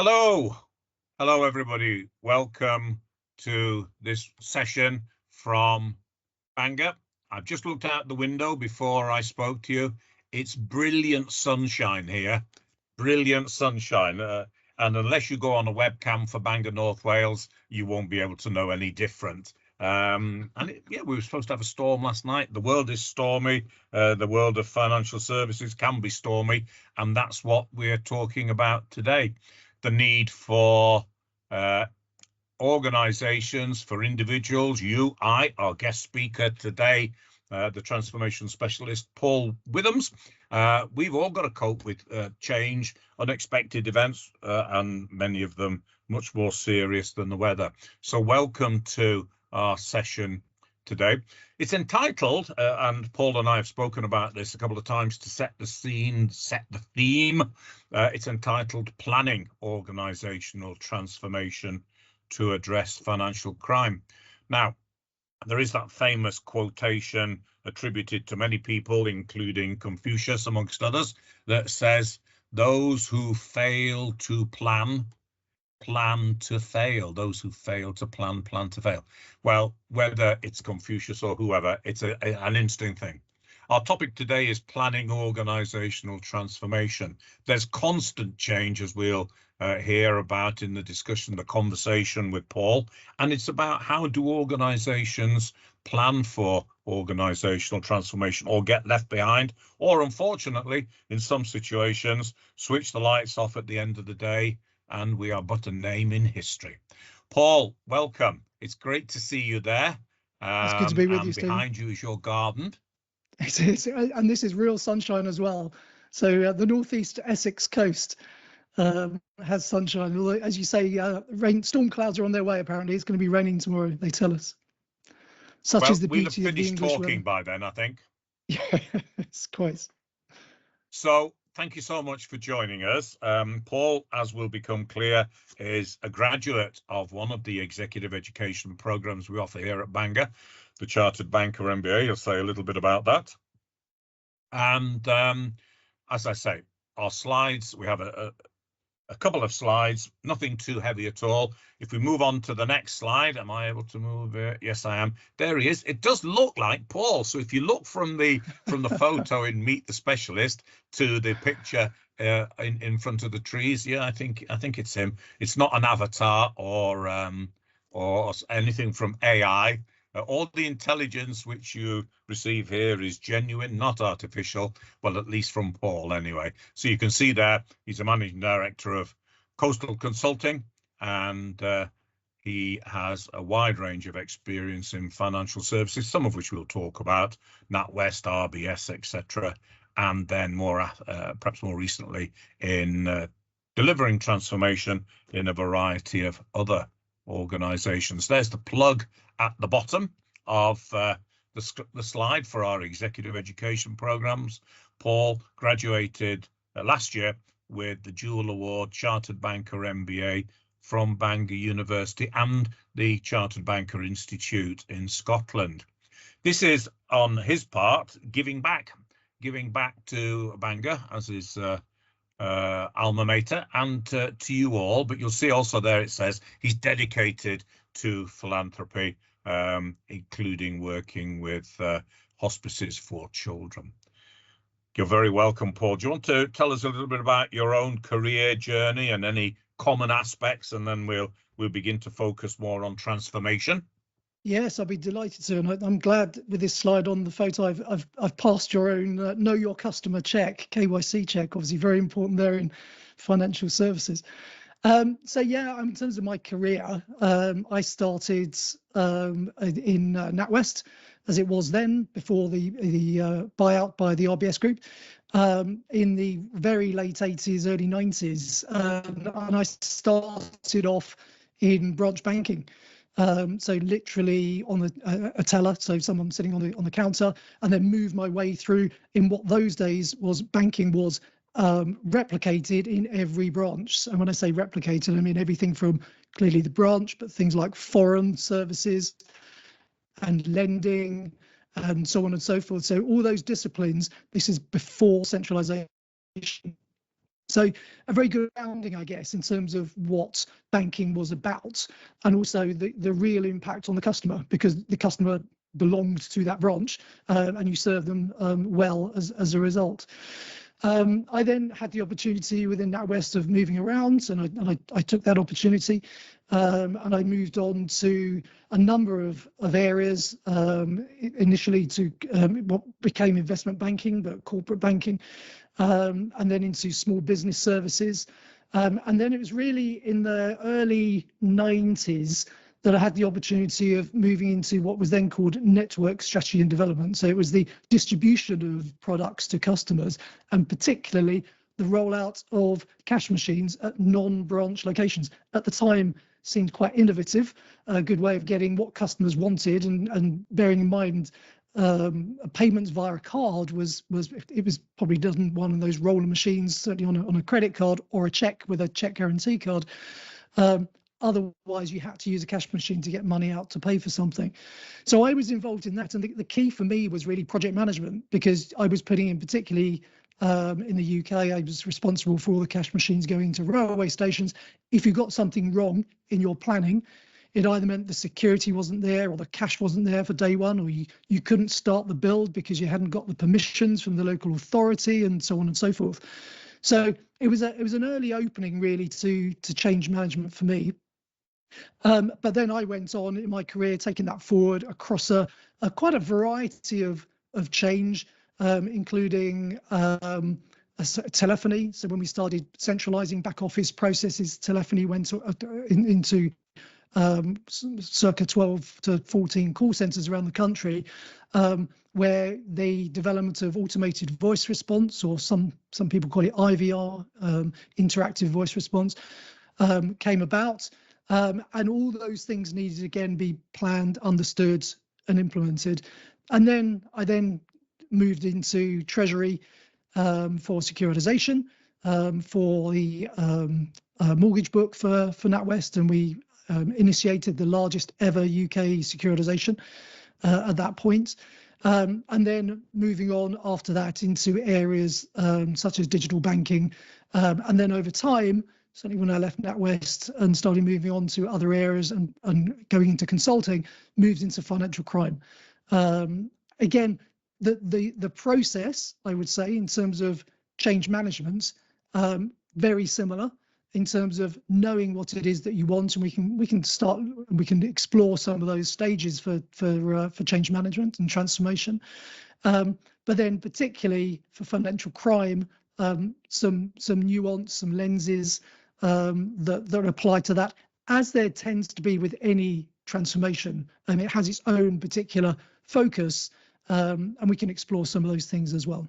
Hello, everybody. Welcome to this session from Bangor. I've just looked out the window before I spoke to you. It's brilliant sunshine here, brilliant sunshine. And unless you go on a webcam for Bangor, North Wales, you won't be able to know any different. We were supposed to have a storm last night. The world is stormy. The world of financial services can be stormy, and that's what we're talking about today. The need for organisations, for individuals, you, I, our guest speaker today, the transformation specialist, Paul Withams. We've all got to cope with change, unexpected events, and many of them much more serious than the weather. So welcome to our session today. It's entitled, and Paul and I have spoken about this a couple of times to set the scene, set the theme. It's entitled Planning Organisational Transformation to Address Financial Crime. Now, there is that famous quotation attributed to many people, including Confucius, amongst others, that says, "Those who fail to plan to fail. Those who fail to plan to fail." Well, whether it's Confucius or whoever, it's an interesting thing. Our topic today is planning organisational transformation. There's constant change, as we'll hear about in the discussion, the conversation with Paul, and it's about how do organisations plan for organisational transformation, or get left behind, or unfortunately, in some situations, switch the lights off at the end of the day, and we are but a name in history. Paul, welcome. It's great to see you there. It's good to be with you, Stephen. Behind you is your garden. It is, and this is real sunshine as well. So the northeast Essex coast has sunshine. Although, as you say, storm clouds are on their way. Apparently, it's going to be raining tomorrow. They tell us. Such is the beauty of the English weather. We'll have finished talking by then, I think. Yes, quite. So thank you so much for joining us. Paul, as will become clear, is a graduate of one of the executive education programs we offer here at Bangor, the Chartered Banker MBA. He'll say a little bit about that. And as I say, our slides, we have a couple of slides, nothing too heavy at all. If we move on to the next slide, am I able to move it? Yes, I am. There he is. It does look like Paul. So if you look from the photo in Meet the Specialist to the picture in front of the trees, yeah, I think it's him. It's not an avatar or anything from AI. All the intelligence which you receive here is genuine, not artificial, well, at least from Paul anyway. So you can see there, he's a managing director of Coastal Consulting, and he has a wide range of experience in financial services, some of which we'll talk about, NatWest, RBS, etc., and then perhaps more recently in delivering transformation in a variety of other organisations. There's the plug at the bottom of the slide for our executive education programs. Paul graduated last year with the dual award Chartered Banker MBA from Bangor University and the Chartered Banker Institute in Scotland. This is, on his part, giving back to Bangor as his alma mater, and to you all. But you'll see also there it says he's dedicated to philanthropy, including working with hospices for children. You're very welcome, Paul. Do you want to tell us a little bit about your own career journey and any common aspects, and then we'll begin to focus more on transformation? Yes, I'd be delighted to, and I'm glad with this slide on the photo I've passed your own know your customer check, KYC check, obviously very important there in financial services. So yeah, in terms of my career, I started in NatWest, as it was then, before the buyout by the RBS Group, in the very late 80s, early 90s, and I started off in branch banking. So literally on a teller, so someone sitting on the counter, and then moved my way through in what those days was banking was replicated in every branch. And when I say replicated, I mean everything from clearly the branch, but things like foreign services and lending and so on and so forth. So all those disciplines, this is before centralization. So a very good grounding, I guess, in terms of what banking was about, and also the real impact on the customer, because the customer belonged to that branch, and you serve them well as a result. I then had the opportunity within NatWest of moving around, and I took that opportunity, and I moved on to a number of areas, initially to what became investment banking, but corporate banking, and then into small business services. And then it was really in the early 90s that I had the opportunity of moving into what was then called network strategy and development. So it was the distribution of products to customers, and particularly the rollout of cash machines at non-branch locations. At the time, seemed quite innovative, a good way of getting what customers wanted, and bearing in mind payments via a card was probably done one of those roller machines, certainly on a credit card or a check with a check guarantee card. Otherwise, you had to use a cash machine to get money out to pay for something. So I was involved in that, and the key for me was really project management, because I was putting in, particularly in the UK, I was responsible for all the cash machines going to railway stations. If you got something wrong in your planning, it either meant the security wasn't there, or the cash wasn't there for day one, or you couldn't start the build because you hadn't got the permissions from the local authority, and so on and so forth. So it was an early opening really to change management for me. But then I went on in my career, taking that forward across quite a variety of change, including telephony. So when we started centralizing back office processes, telephony went into circa 12 to 14 call centers around the country, where the development of automated voice response, or some people call it IVR, interactive voice response, came about. And all those things needed to again be planned, understood, and implemented. And then I moved into treasury for securitization, for the mortgage book for NatWest, and we initiated the largest ever UK securitization at that point. And then moving on after that into areas such as digital banking, and then over time, certainly when I left NatWest and started moving on to other areas and going into consulting, moved into financial crime. Again, the process, I would say, in terms of change management, very similar in terms of knowing what it is that you want, and we can explore some of those stages for change management and transformation. But then particularly for financial crime, some nuance, some lenses that apply to that, as there tends to be with any transformation, and it has its own particular focus, and we can explore some of those things as well.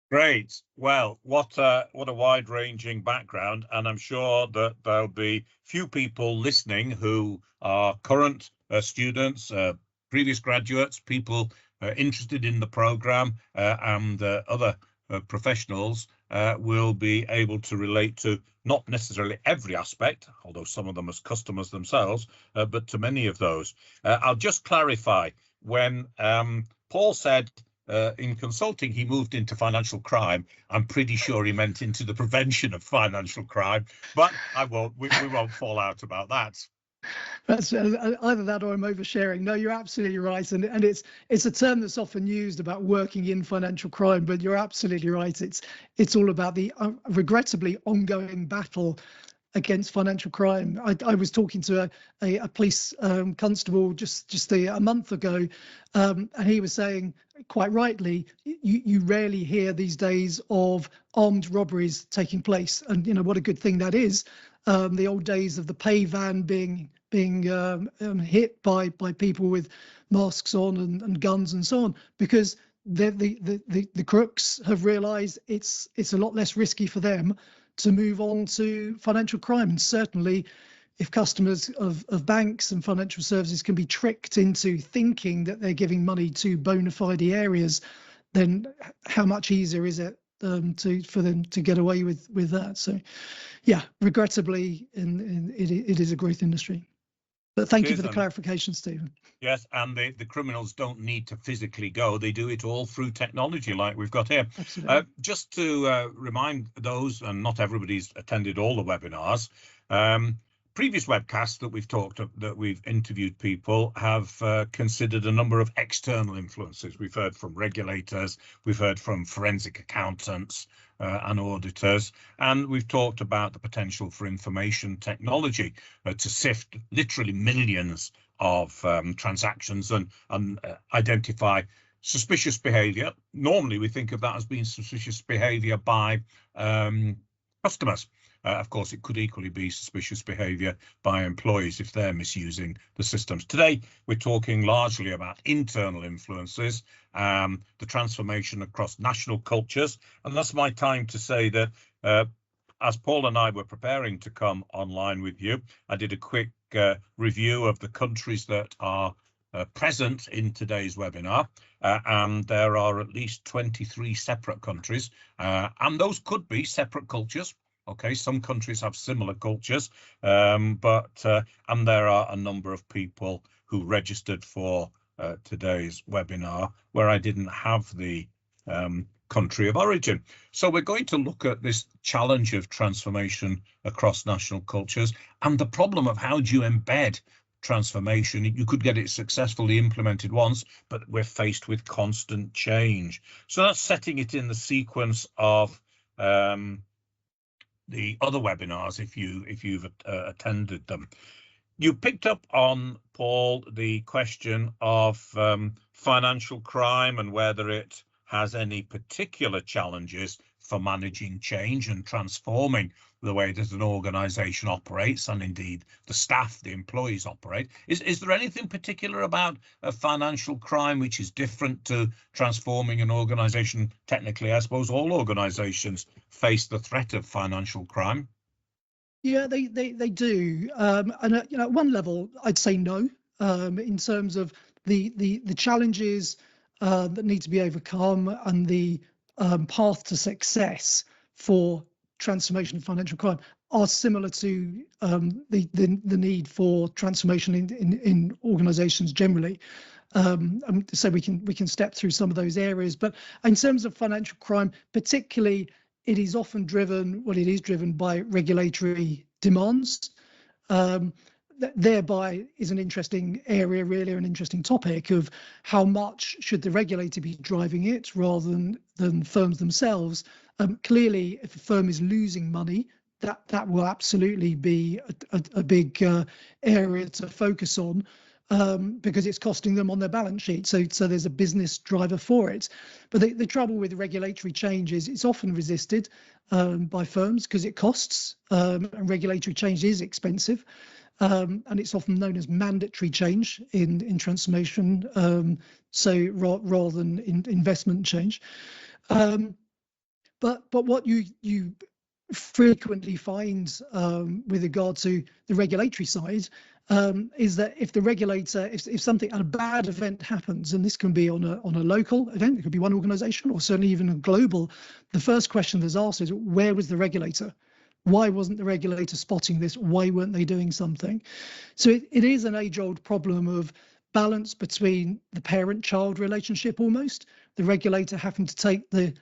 Great. Well, what a wide-ranging background, and I'm sure that there'll be few people listening who are current students, previous graduates, people interested in the program, and other professionals will be able to relate to not necessarily every aspect, although some of them as customers themselves, but to many of those. I'll just clarify, when Paul said in consulting he moved into financial crime, I'm pretty sure he meant into the prevention of financial crime, but we won't fall out about that. That's either that or I'm oversharing. No, you're absolutely right, and it's a term that's often used about working in financial crime, but you're absolutely right. It's all about the regrettably ongoing battle against financial crime. I was talking to a police constable just a month ago, and he was saying, quite rightly, you rarely hear these days of armed robberies taking place, and you know what a good thing that is. The old days of the pay van being hit by people with masks on and guns and so on, because the crooks have realised it's a lot less risky for them to move on to financial crime. And certainly, if customers of banks and financial services can be tricked into thinking that they're giving money to bona fide areas, then how much easier is it for them to get away with that? So, yeah, regrettably, it is a growth industry. But thank you Cheers, for the and clarification, Stephen. yes, and the criminals don't need to physically go. They do it all through technology like we've got here. Absolutely. Just to remind those, and not everybody's attended all the webinars, previous webcasts that we've interviewed people have considered a number of external influences. We've heard from regulators, we've heard from forensic accountants and auditors, and we've talked about the potential for information technology to sift literally millions of transactions and identify suspicious behaviour. Normally we think of that as being suspicious behaviour by customers. Of course, it could equally be suspicious behaviour by employees if they're misusing the systems. Today, we're talking largely about internal influences, the transformation across national cultures. And that's my time to say that as Paul and I were preparing to come online with you, I did a quick review of the countries that are present in today's webinar, and there are at least 23 separate countries, and those could be separate cultures. Okay, some countries have similar cultures, and there are a number of people who registered for today's webinar where I didn't have the country of origin. So we're going to look at this challenge of transformation across national cultures and the problem of how do you embed transformation. You could get it successfully implemented once, but we're faced with constant change. So that's setting it in the sequence of the other webinars if you've attended them. You picked up on, Paul, the question of financial crime and whether it has any particular challenges for managing change and transforming the way that an organisation operates, and indeed the staff, the employees operate. Is there anything particular about financial crime which is different to transforming an organisation? Technically, I suppose all organisations face the threat of financial crime. Yeah, they do, and at one level, I'd say no. In terms of the challenges that need to be overcome and the path to success for transformation of financial crime are similar to the need for transformation in organisations generally. So we can step through some of those areas, but in terms of financial crime, particularly, it is often driven by regulatory demands. Thereby is an interesting area, really, an interesting topic of how much should the regulator be driving it rather than firms themselves. Clearly, if a firm is losing money, that will absolutely be a big area to focus on, because it's costing them on their balance sheet. So there's a business driver for it. But the trouble with regulatory change is it's often resisted by firms because it costs, and regulatory change is expensive. And it's often known as mandatory change in transformation, so rather than investment change. But what you frequently find with regard to the regulatory side is that if the regulator, if something, a bad event happens, and this can be on a local event, it could be one organisation, or certainly even a global, the first question that's asked is, where was the regulator? Why wasn't the regulator spotting this? Why weren't they doing something? So it is an age-old problem of balance between the parent-child relationship, almost, the regulator having to take the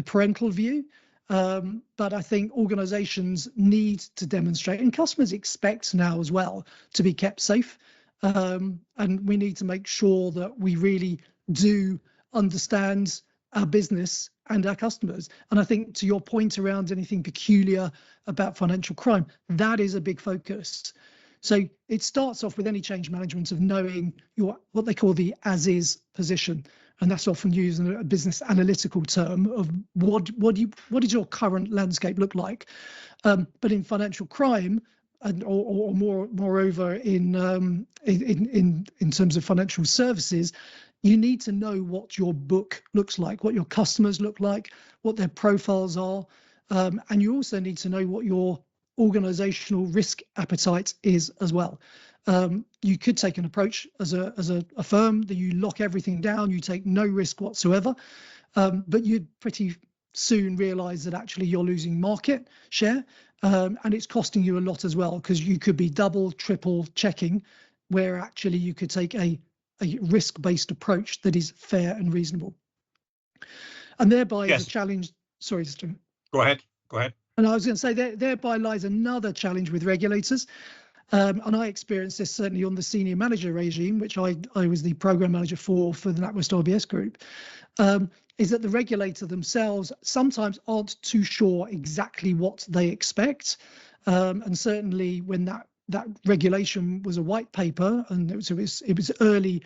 parental view. But I think organisations need to demonstrate, and customers expect now as well, to be kept safe. And we need to make sure that we really do understand our business and our customers. And I think, to your point around anything peculiar about financial crime, that is a big focus. So it starts off with any change management of knowing what they call the as-is position. And that's often used in a business analytical term of what does your current landscape look like? But in financial crime, or moreover in terms of financial services, you need to know what your book looks like, what your customers look like, what their profiles are, and you also need to know what your organizational risk appetite is as well. You could take an approach as a firm that you lock everything down, you take no risk whatsoever, but you'd pretty soon realize that actually you're losing market share, And it's costing you a lot as well, because you could be double, triple checking, where actually you could take a risk-based approach that is fair and reasonable. And thereby is a challenge. Sorry, Stephen. Go ahead. And I was going to say thereby lies another challenge with regulators. And I experienced this certainly on the senior manager regime, which I was the program manager for the NatWest RBS Group, is that the regulator themselves sometimes aren't too sure exactly what they expect. And certainly when that regulation was a white paper, and it was early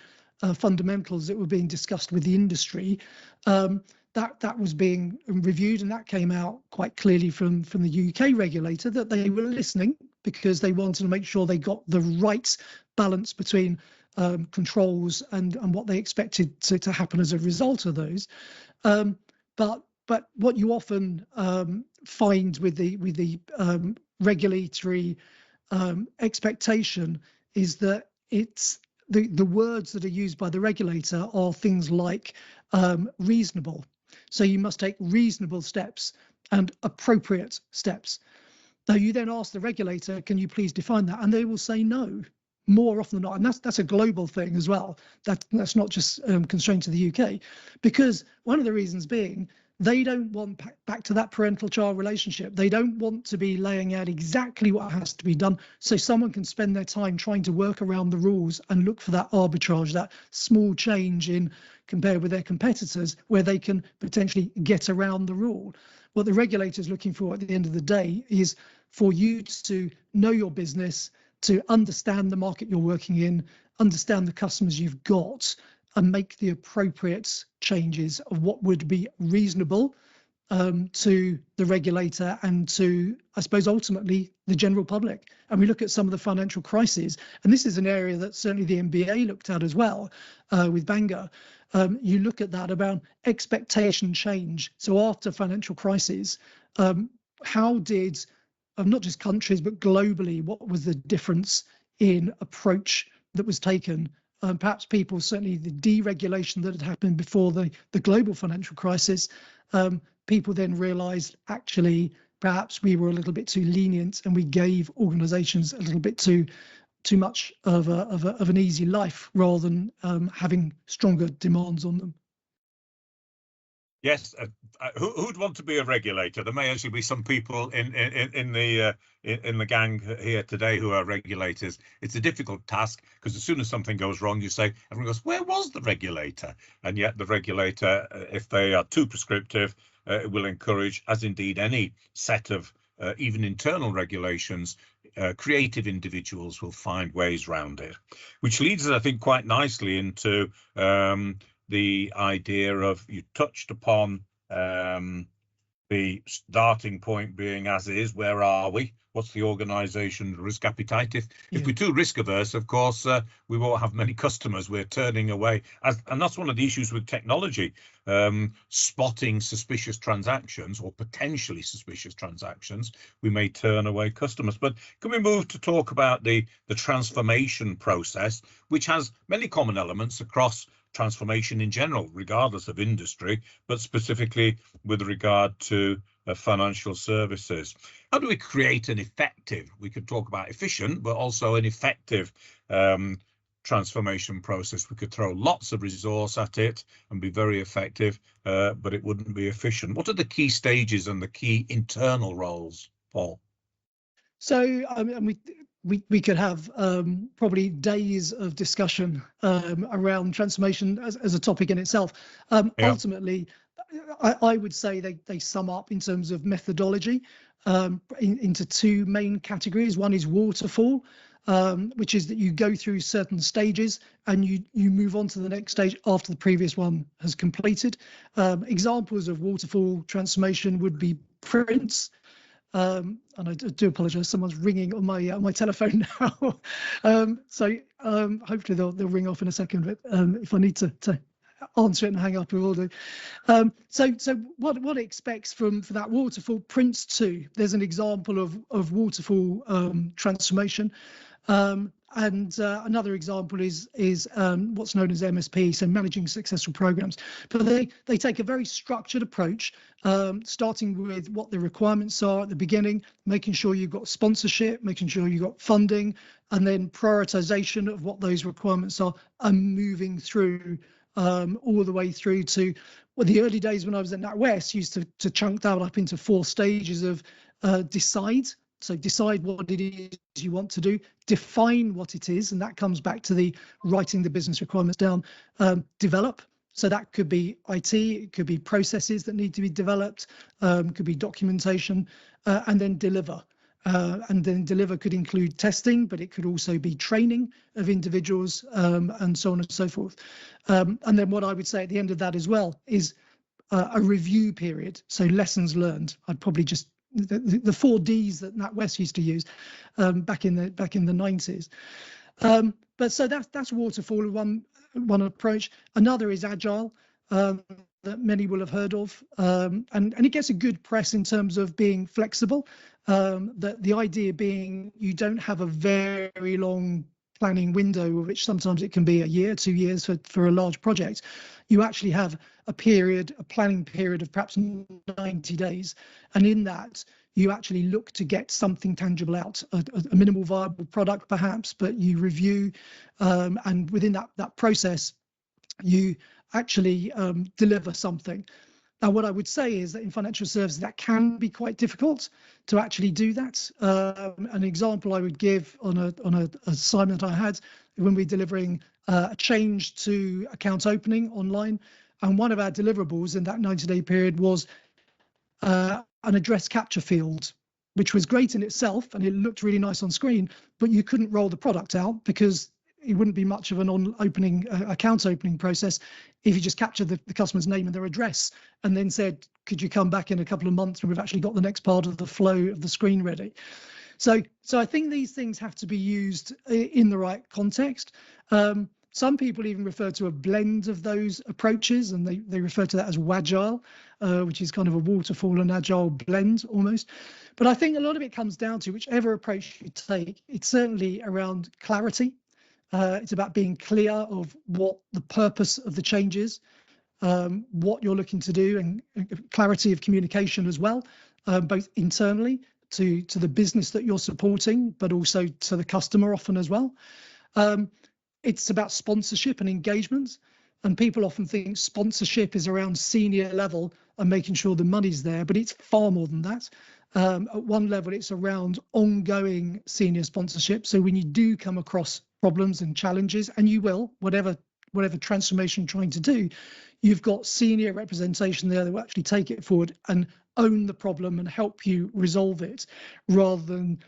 fundamentals that were being discussed with the industry, that was being reviewed, and that came out quite clearly from the UK regulator that they were listening, because they wanted to make sure they got the right balance between controls and what they expected to happen as a result of those. But what you often find with the regulatory expectation is that it's the words that are used by the regulator are things like reasonable. So you must take reasonable steps and appropriate steps. Now you then ask the regulator, can you please define that? And they will say no, more often than not. And that's a global thing as well. That's not just constrained to the UK, because one of the reasons being they don't want back to that parental-child relationship. They don't want to be laying out exactly what has to be done, so someone can spend their time trying to work around the rules and look for that arbitrage, that small change in compared with their competitors, where they can potentially get around the rule. What the regulator is looking for at the end of the day is for you to know your business, to understand the market you're working in, understand the customers you've got, and make the appropriate changes of what would be reasonable to the regulator and to, I suppose, ultimately the general public. And we look at some of the financial crises, and this is an area that certainly the MBA looked at as well with Bangor. You look at that about expectation change. So after financial crises, how did, not just countries, but globally, what was the difference in approach that was taken? Perhaps people, certainly the deregulation that had happened before the global financial crisis, people then realised actually perhaps we were a little bit too lenient, and we gave organisations a little bit too much of an easy life, rather than having stronger demands on them. Yes, who'd want to be a regulator? There may actually be some people in the gang here today who are regulators. It's a difficult task, because as soon as something goes wrong, you say, everyone goes, where was the regulator? And yet the regulator, if they are too prescriptive, will encourage, as indeed any set of even internal regulations, creative individuals will find ways around it, which leads us, I think, quite nicely into the idea of, you touched upon the starting point being as is, where are we? What's the organisation's risk appetite? If we're too risk averse, of course, we won't have many customers. We're turning away, and that's one of the issues with technology, spotting suspicious transactions or potentially suspicious transactions. We may turn away customers. But can we move to talk about the transformation process, which has many common elements across transformation in general, regardless of industry, but specifically with regard to financial services? How do we create an effective, we could talk about efficient, but also an effective transformation process? We could throw lots of resource at it and be very effective, but it wouldn't be efficient. What are the key stages and the key internal roles, Paul? So we could have probably days of discussion around transformation as a topic in itself. Ultimately, I would say they sum up in terms of methodology into two main categories. One is waterfall, which is that you go through certain stages and you move on to the next stage after the previous one has completed. Examples of waterfall transformation would be prints. And I do apologise, someone's ringing on my telephone now. So hopefully they'll ring off in a second, but if I need to answer it and hang up, we will do. So what it expects for that waterfall prints 2. There's an example of waterfall transformation, and Another example is what's known as MSP, so managing successful programs. But they take a very structured approach, starting with what the requirements are at the beginning, making sure you've got sponsorship, making sure you've got funding, and then prioritization of what those requirements are, and moving through all the way through to, well, the early days when I was at NatWest used to chunk that up into 4 stages of decide. So decide what it is you want to do, define what it is, and that comes back to the writing the business requirements down, develop. So that could be IT, it could be processes that need to be developed, could be documentation, and then deliver. And then deliver could include testing, but it could also be training of individuals, and so on and so forth. And then what I would say at the end of that as well is a review period. So lessons learned. I'd probably just the 4 Ds that NatWest used to use back in the 90s. But so that's waterfall, one approach. Another is agile, that many will have heard of, and it gets a good press in terms of being flexible. That the idea being you don't have a very long planning window, which sometimes it can be a year, 2 years for a large project. You actually have a planning period of perhaps 90 days. And in that, you actually look to get something tangible out, a minimal viable product perhaps, but you review, and within that process, you actually deliver something. Now, what I would say is that in financial services, that can be quite difficult to actually do that. An example I would give on an assignment I had when we're delivering a change to account opening online, and one of our deliverables in that 90-day period was an address capture field, which was great in itself, and it looked really nice on screen, but you couldn't roll the product out because it wouldn't be much of an account opening process if you just captured the customer's name and their address and then said, could you come back in a couple of months when we've actually got the next part of the flow of the screen ready? So I think these things have to be used in the right context. Some people even refer to a blend of those approaches, and they refer to that as Wagile, which is kind of a waterfall and agile blend almost. But I think a lot of it comes down to whichever approach you take, it's certainly around clarity. It's about being clear of what the purpose of the change is, what you're looking to do, and clarity of communication as well, both internally to the business that you're supporting, but also to the customer often as well. It's about sponsorship and engagement, and people often think sponsorship is around senior level and making sure the money's there, but it's far more than that. At one level, it's around ongoing senior sponsorship. So when you do come across problems and challenges, and you will, whatever transformation you're trying to do, you've got senior representation there that will actually take it forward and own the problem and help you resolve it, rather than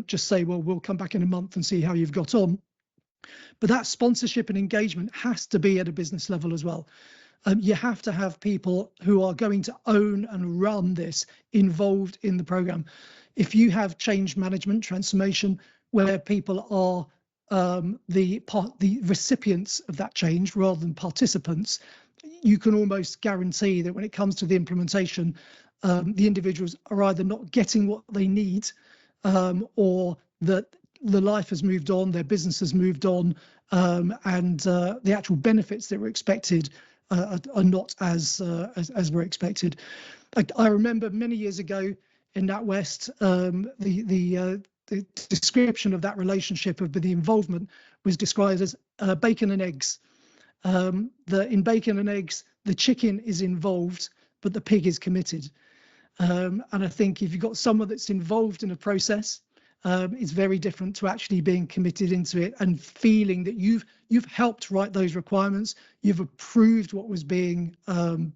just say, well, we'll come back in a month and see how you've got on. But that sponsorship and engagement has to be at a business level as well. You have to have people who are going to own and run this involved in the program. If you have change management transformation where people are the recipients of that change rather than participants, you can almost guarantee that when it comes to the implementation, the individuals are either not getting what they need, or that the life has moved on, their business has moved on, and the actual benefits that were expected are not as were expected. I remember many years ago in NatWest, the description of that relationship of the involvement was described as bacon and eggs. In bacon and eggs, the chicken is involved, but the pig is committed. And I think if you've got someone that's involved in a process, it's very different to actually being committed into it and feeling that you've helped write those requirements, you've approved what was being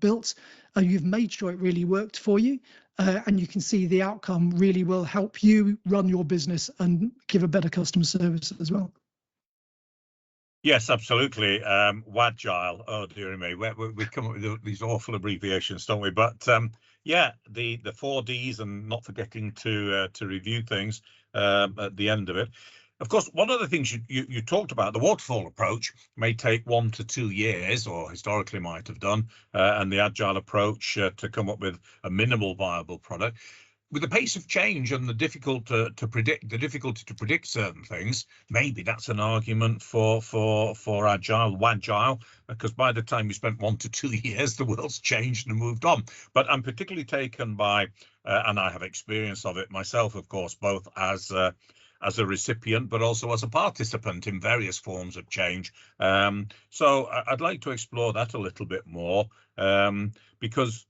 built, you've made sure it really worked for you, and you can see the outcome really will help you run your business and give a better customer service as well. Yes, absolutely. Wagile. Oh dear me, we come up with these awful abbreviations, don't we? But yeah, the 4 Ds, and not forgetting to review things at the end of it. Of course, one of the things you talked about, the waterfall approach may take 1 to 2 years, or historically might have done, and the agile approach to come up with a minimal viable product. with the pace of change and the difficulty to predict certain things, maybe that's an argument for agile, because by the time you spent 1 to 2 years, the world's changed and moved on. But I'm particularly taken by, and I have experience of it myself, of course, both as a recipient, but also as a participant in various forms of change. So I'd like to explore that a little bit more, because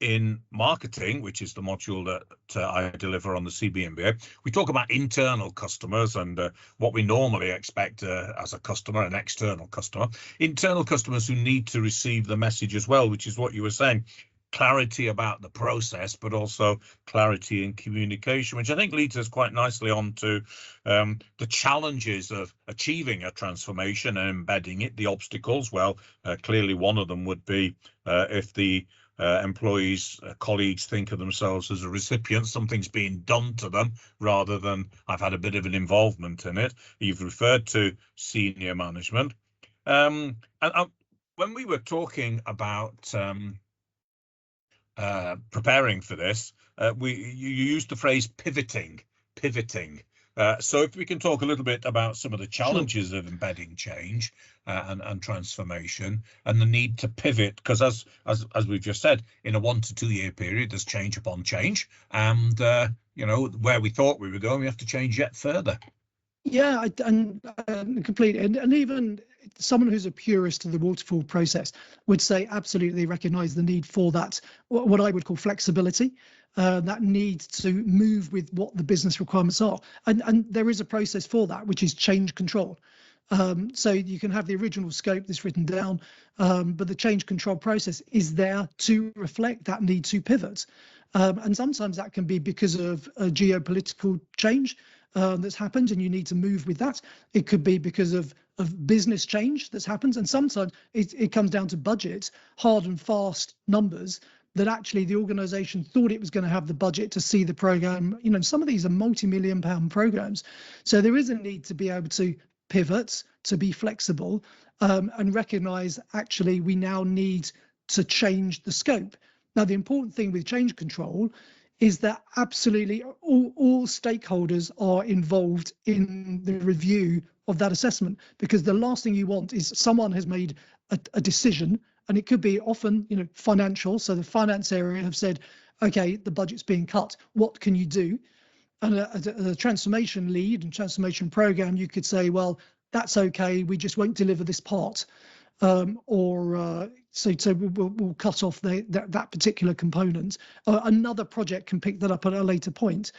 in marketing, which is the module that I deliver on the CB MBA, we talk about internal customers and what we normally expect as a customer, an external customer. Internal customers who need to receive the message as well, which is what you were saying. Clarity about the process, but also clarity in communication, which I think leads us quite nicely on to the challenges of achieving a transformation and embedding it, the obstacles. Well, clearly one of them would be if the employees, colleagues think of themselves as a recipient, something's being done to them rather than I've had a bit of an involvement in it. You've referred to senior management. And when we were talking about preparing for this, you used the phrase pivoting. So if we can talk a little bit about some of the challenges of embedding change and transformation and the need to pivot, because as we've just said, in a 1 to 2 year period, there's change upon change, and where we thought we were going, we have to change yet further. Yeah, and completely, and even someone who's a purist of the waterfall process would say absolutely recognise the need for that, what I would call flexibility, that need to move with what the business requirements are, and there is a process for that, which is change control. So you can have the original scope that's written down, but the change control process is there to reflect that need to pivot, and sometimes that can be because of a geopolitical change that's happened and you need to move with that. It could be because of business change that's happened, and sometimes it comes down to budget, hard and fast numbers that actually the organisation thought it was going to have the budget to see the programme. Some of these are multi-million pound programmes, so there is a need to be able to pivot, to be flexible, and recognise actually we now need to change the scope. Now, the important thing with change control is that absolutely all stakeholders are involved in the review of that assessment, because the last thing you want is someone has made a decision, and it could be often financial. So the finance area have said, okay, the budget's being cut, what can you do? And a transformation lead and transformation program, you could say, well, that's okay, we just won't deliver this part, so we'll cut off that particular component. Another project can pick that up at a later point.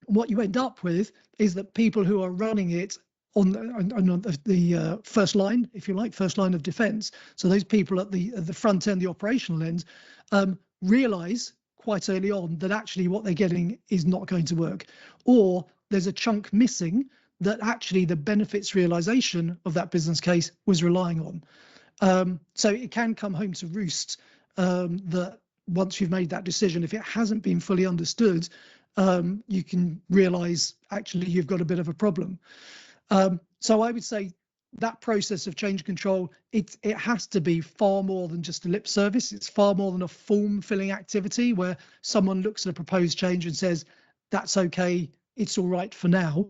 What you end up with is that people who are running it on the first line, if you like, first line of defence, so those people at the front end, the operational end, realise quite early on that actually what they're getting is not going to work, or there's a chunk missing that actually the benefits realisation of that business case was relying on. So it can come home to roost, that once you've made that decision, if it hasn't been fully understood, you can realise actually you've got a bit of a problem. So I would say that process of change control, it has to be far more than just a lip service. It's far more than a form-filling activity where someone looks at a proposed change and says, that's okay, it's all right for now.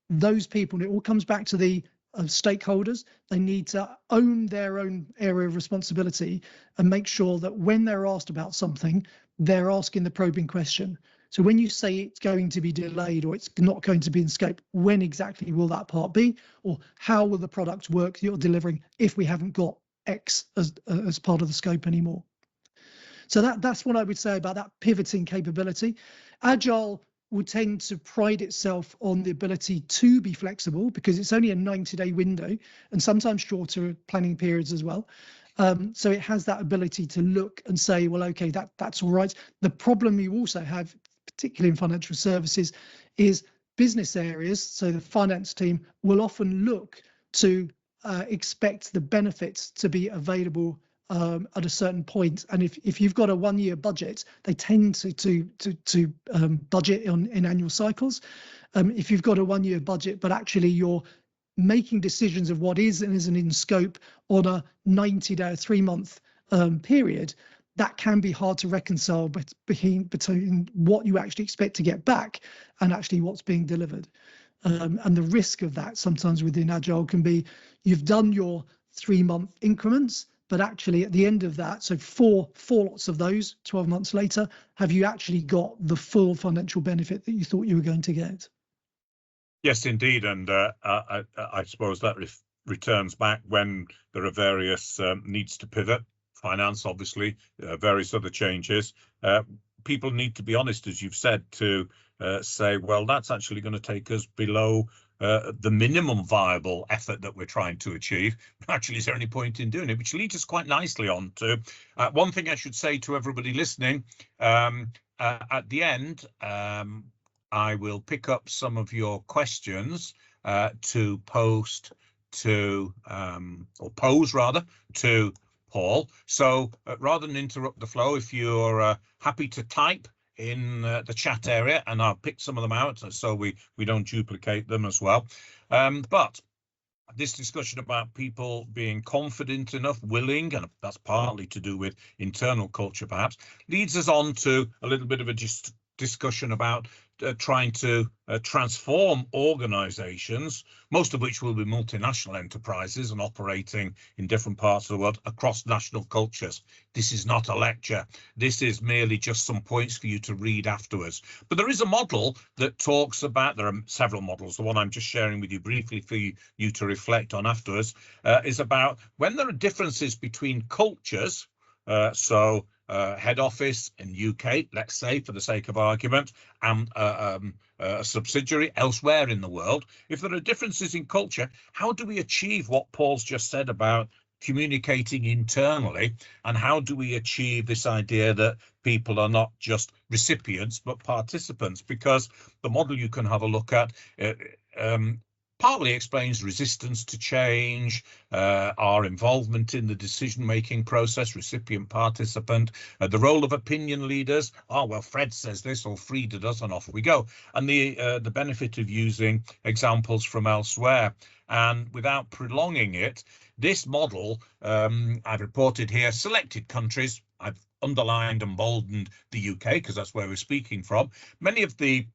Those people, and it all comes back to the stakeholders, they need to own their own area of responsibility and make sure that when they're asked about something, they're asking the probing question. So when you say it's going to be delayed or it's not going to be in scope, when exactly will that part be? Or how will the product work you're delivering if we haven't got X as part of the scope anymore? So that's what I would say about that pivoting capability. Agile would tend to pride itself on the ability to be flexible because it's only a 90-day window and sometimes shorter planning periods as well. So it has that ability to look and say, well, okay, that's all right. The problem you also have, particularly in financial services, is business areas. So the finance team will often look to expect the benefits to be available at a certain point, and if you've got a 1 year budget, they tend to budget in annual cycles. If you've got a 1 year budget, but actually you're making decisions of what is and isn't in scope on a 90-day, 3-month period, that can be hard to reconcile between what you actually expect to get back and actually what's being delivered. And the risk of that sometimes within Agile can be you've done your 3-month increments, but actually at the end of that, so four lots of those 12 months later, have you actually got the full financial benefit that you thought you were going to get? Yes, indeed. And I suppose that returns back when there are various needs to pivot, finance, obviously, various other changes. People need to be honest, as you've said, to say, well, that's actually going to take us below the minimum viable effort that we're trying to achieve. Actually, is there any point in doing it? Which leads us quite nicely on to one thing I should say to everybody listening. At the end, I will pick up some of your questions to post to, or pose rather, to Paul. So rather than interrupt the flow, if you're happy to type in the chat area, and I'll pick some of them out so we don't duplicate them as well. But this discussion about people being confident enough, willing, and that's partly to do with internal culture perhaps, leads us on to a little bit of a discussion about trying to transform organizations, most of which will be multinational enterprises and operating in different parts of the world across national cultures. This is not a lecture. This is merely just some points for you to read afterwards. But there is a model that talks about, there are several models. The one I'm just sharing with you briefly for you to reflect on afterwards is about when there are differences between cultures. Head office in UK, let's say, for the sake of argument, and a subsidiary elsewhere in the world. If there are differences in culture, how do we achieve what Paul's just said about communicating internally? And how do we achieve this idea that people are not just recipients, but participants? Because the model you can have a look at partly explains resistance to change, our involvement in the decision-making process, recipient, participant, the role of opinion leaders. Oh, well, Fred says this, or Frida does, and off we go. And the benefit of using examples from elsewhere. And without prolonging it, this model, I've reported here, selected countries. I've underlined and boldened the UK, because that's where we're speaking from. Many of the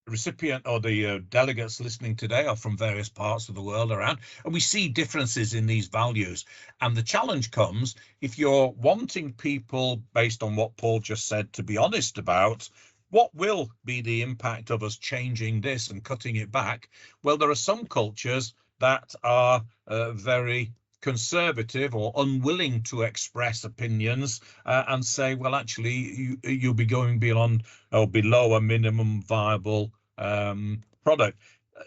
recipient or the delegates listening today are from various parts of the world around, and we see differences in these values. And the challenge comes if you're wanting people, based on what Paul just said, to be honest about what will be the impact of us changing this and cutting it back. Well, there are some cultures that are very conservative or unwilling to express opinions and say, well, actually, you'll be going beyond or below a minimum viable product.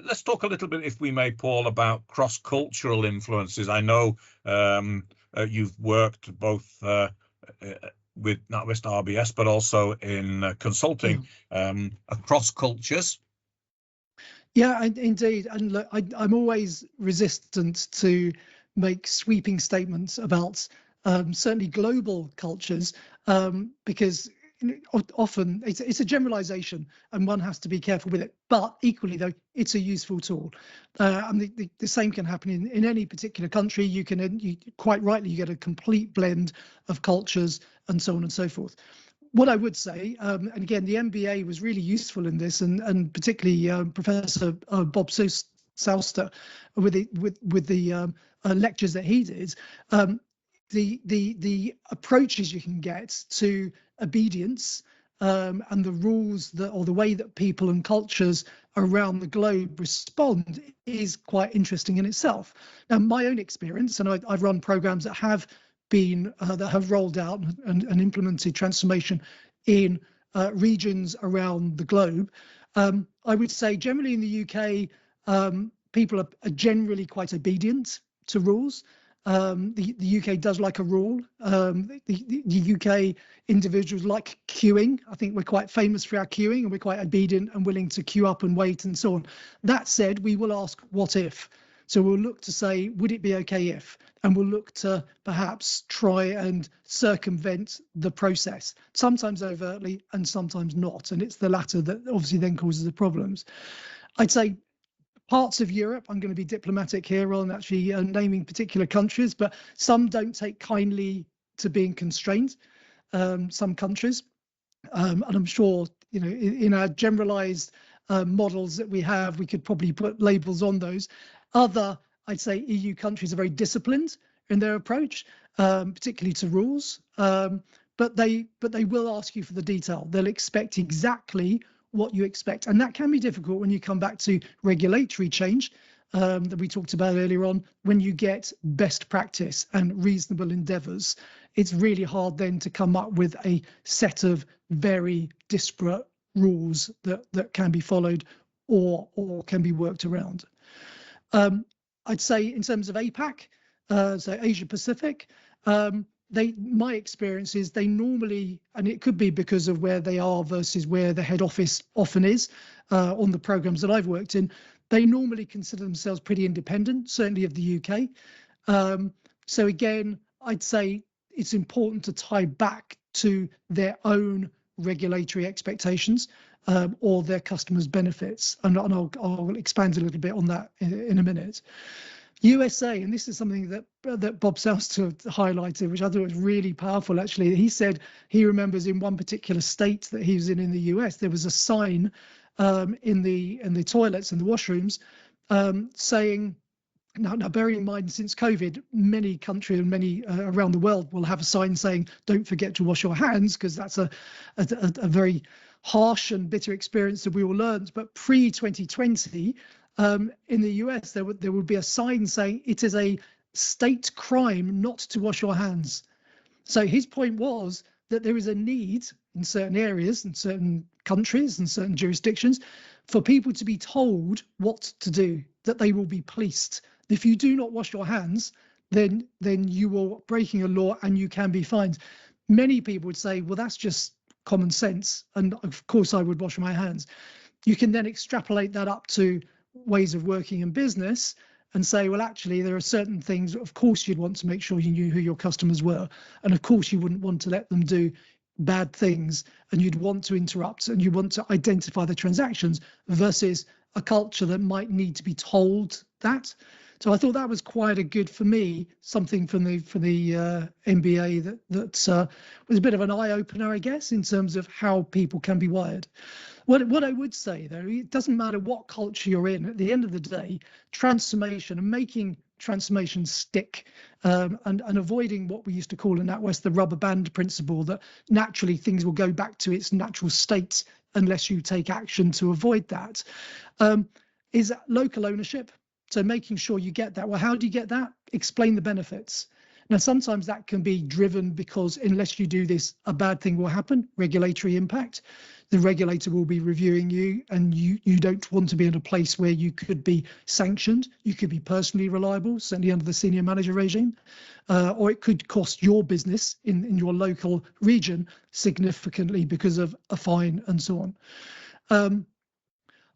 Let's talk a little bit, if we may, Paul, about cross-cultural influences. I know you've worked both with NatWest RBS, but also in consulting across cultures. Yeah, indeed. And look, I'm always resistant to make sweeping statements about certainly global cultures, because often it's a generalization and one has to be careful with it. But equally, though, it's a useful tool. And the same can happen in any particular country. You quite rightly, you get a complete blend of cultures and so on and so forth. What I would say, and again, the MBA was really useful in this, and particularly Professor Bob Souster with the lectures that he did, the approaches you can get to obedience and the rules that, or the way that people and cultures around the globe respond is quite interesting in itself. Now, my own experience, and I've run programs that have been that have rolled out and implemented transformation in regions around the globe. I would say generally in the UK, people are generally quite obedient to rules. The UK does like a rule. The UK individuals like queuing. I think we're quite famous for our queuing, and we're quite obedient and willing to queue up and wait and so on. That said, we will ask what if. So we'll look to say, would it be okay if? And we'll look to perhaps try and circumvent the process, sometimes overtly and sometimes not. And it's the latter that obviously then causes the problems. I'd say parts of Europe, I'm going to be diplomatic here rather than actually naming particular countries, but some don't take kindly to being constrained, some countries. And I'm sure, you know, in our generalized models that we have, we could probably put labels on those. Other, I'd say, EU countries are very disciplined in their approach, particularly to rules. But they will ask you for the detail. They'll expect exactly what you expect. And that can be difficult when you come back to regulatory change that we talked about earlier on. When you get best practice and reasonable endeavours, it's really hard then to come up with a set of very disparate rules that can be followed or can be worked around. I'd say in terms of APAC, so Asia Pacific, my experience is they normally, and it could be because of where they are versus where the head office often is on the programs that I've worked in, they normally consider themselves pretty independent, certainly of the UK. So again, I'd say it's important to tie back to their own regulatory expectations or their customers' benefits. And I'll expand a little bit on that in a minute. USA, and this is something that Bob Souster highlighted, which I thought was really powerful, actually. He said he remembers in one particular state that he was in the US, there was a sign in the toilets and the washrooms saying, now bearing in mind, since COVID, many countries and many around the world will have a sign saying, don't forget to wash your hands, because that's a very harsh and bitter experience that we all learned. But pre-2020, in the US, there would be a sign saying it is a state crime not to wash your hands. So his point was that there is a need in certain areas, in certain countries and certain jurisdictions, for people to be told what to do, that they will be policed. If you do not wash your hands, then you are breaking a law and you can be fined. Many people would say, well, that's just common sense, and of course I would wash my hands. You can then extrapolate that up to ways of working in business and say, well, actually, there are certain things, of course, you'd want to make sure you knew who your customers were. And of course, you wouldn't want to let them do bad things, and you'd want to interrupt and you want to identify the transactions versus a culture that might need to be told that. So I thought that was quite a good, for me, something for the MBA that was a bit of an eye-opener, I guess, in terms of how people can be wired. What I would say, though, it doesn't matter what culture you're in. At the end of the day, transformation and making transformation stick and avoiding what we used to call in NatWest the rubber band principle, that naturally things will go back to its natural state unless you take action to avoid that, is local ownership. So making sure you get that. Well, how do you get that? Explain the benefits. Now, sometimes that can be driven because unless you do this, a bad thing will happen, regulatory impact. The regulator will be reviewing you, and you don't want to be in a place where you could be sanctioned. You could be personally reliable, certainly under the senior manager regime, or it could cost your business in your local region significantly because of a fine and so on.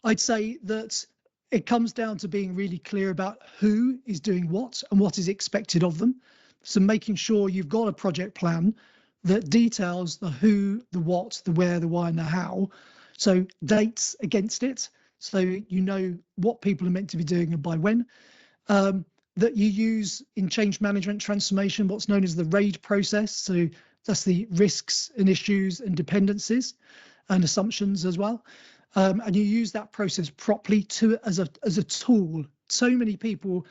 I'd say that it comes down to being really clear about who is doing what and what is expected of them. So making sure you've got a project plan that details the who, the what, the where, the why, and the how. So dates against it, so you know what people are meant to be doing and by when. That you use in change management transformation, what's known as the RAID process. So that's the risks and issues and dependencies and assumptions as well. And you use that process properly as a tool. So many people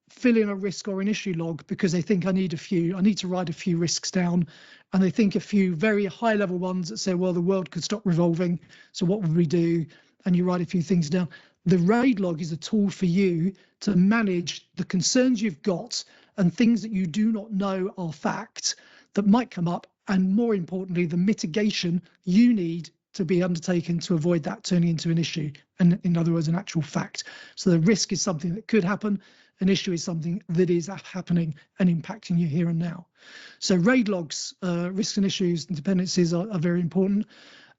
fill in a risk or an issue log because they think I need to write a few risks down, and they think a few very high level ones that say, well, the world could stop revolving, so what would we do? And you write a few things down. The RAID log is a tool for you to manage the concerns you've got and things that you do not know are fact that might come up, and more importantly, the mitigation you need to be undertaken to avoid that turning into an issue, and in other words, an actual fact. So the risk is something that could happen. An issue is something that is happening and impacting you here and now. So RAID logs, risks and issues and dependencies are very important.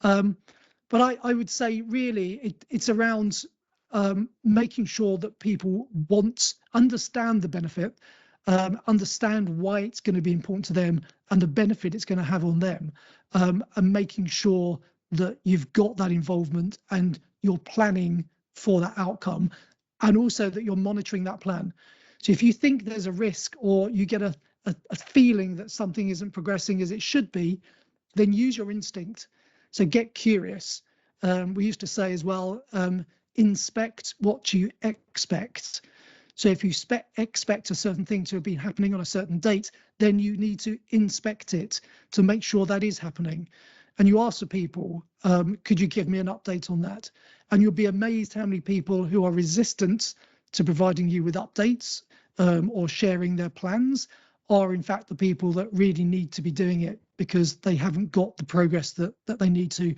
But I would say really it's around making sure that people understand the benefit, understand why it's going to be important to them and the benefit it's going to have on them, and making sure that you've got that involvement and you're planning for that outcome, and also that you're monitoring that plan. So if you think there's a risk or you get a a feeling that something isn't progressing as it should be, then use your instinct. So get curious. We used to say as well, inspect what you expect. So if you expect a certain thing to have been happening on a certain date, then you need to inspect it to make sure that is happening. And you ask the people, could you give me an update on that? And you'll be amazed how many people who are resistant to providing you with updates or sharing their plans are in fact the people that really need to be doing it, because they haven't got the progress that they need to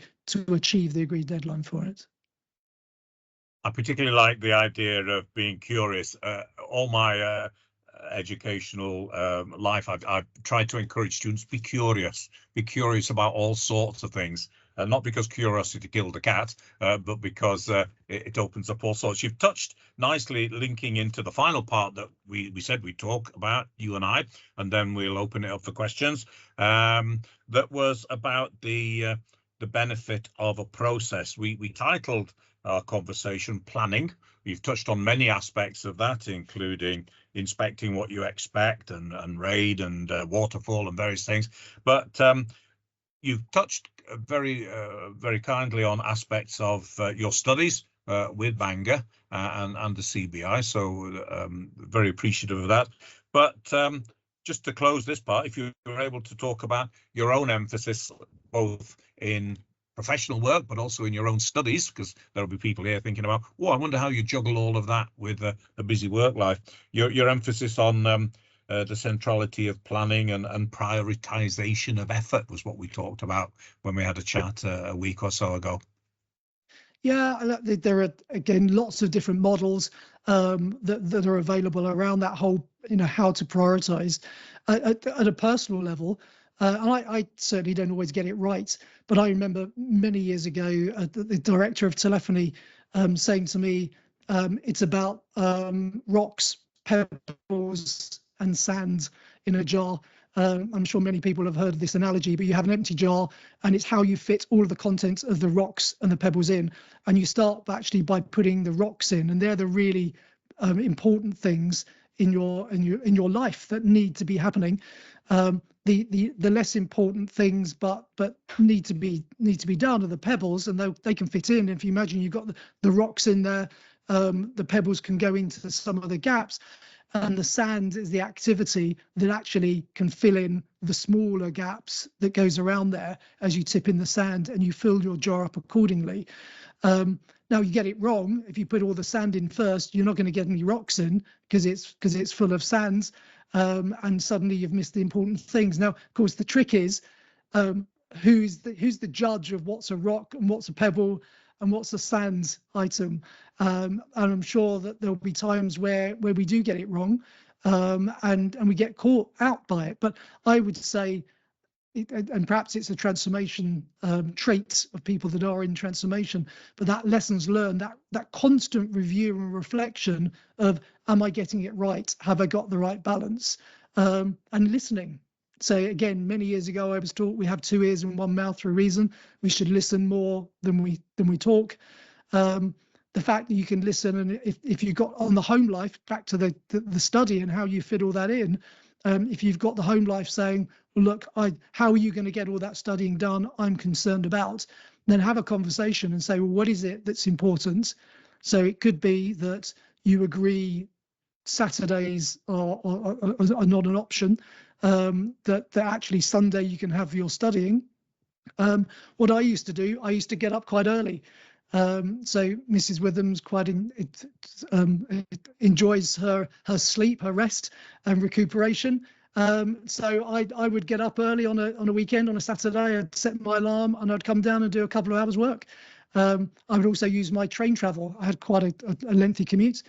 achieve the agreed deadline for it. I particularly like the idea of being curious. All my educational life, I've tried to encourage students to be curious about all sorts of things. Not because curiosity killed the cat, but because it opens up all sorts. You've touched nicely, linking into the final part that we said we'd talk about, you and I, and then we'll open it up for questions. That was about the benefit of a process. We titled our conversation planning. We've touched on many aspects of that, including inspecting what you expect and RAID and waterfall and various things. But you've touched very kindly on aspects of your studies with Bangor and the CBI. So very appreciative of that. But just to close this part, if you were able to talk about your own emphasis, both in professional work, but also in your own studies, because there'll be people here thinking about, oh, I wonder how you juggle all of that with a busy work life. Your emphasis on the centrality of planning and prioritization of effort was what we talked about when we had a chat a week or so ago. Yeah, there are, again, lots of different models that are available around that whole, how to prioritize at a personal level. And I certainly don't always get it right, but I remember many years ago, the director of telephony saying to me, it's about rocks, pebbles and sand in a jar. I'm sure many people have heard of this analogy, but you have an empty jar and it's how you fit all of the content of the rocks and the pebbles in. And you start actually by putting the rocks in, and they're the really important things in your life that need to be happening. The less important things but need to be done are the pebbles, and they can fit in. If you imagine you've got the rocks in there, the pebbles can go into some of the gaps, and the sand is the activity that actually can fill in the smaller gaps that goes around there as you tip in the sand, and you fill your jar up accordingly. Now you get it wrong. If you put all the sand in first, you're not going to get any rocks in because it's full of sands, and suddenly you've missed the important things. Now, of course, the trick is who's the judge of what's a rock and what's a pebble and what's a sand item. And I'm sure that there'll be times where we do get it wrong, and we get caught out by it. But I would say, and perhaps it's a transformation trait of people that are in transformation, but that lessons learned, that constant review and reflection of, am I getting it right? Have I got the right balance? And listening. So again, many years ago, I was taught we have 2 ears and 1 mouth for a reason. We should listen more than we talk. The fact that you can listen, and if you got on the home life, back to the study and how you fit all that in, if you've got the home life saying, well, look, how are you going to get all that studying done? I'm concerned about. Then have a conversation and say, well, what is it that's important? So it could be that you agree Saturdays are not an option, that actually Sunday you can have your studying. What I used to do, I used to get up quite early. So Mrs. Withams quite enjoys her sleep, her rest and recuperation. So I would get up early on a weekend, on a Saturday. I'd set my alarm and I'd come down and do a couple of hours work. I would also use my train travel. I had quite a lengthy commute,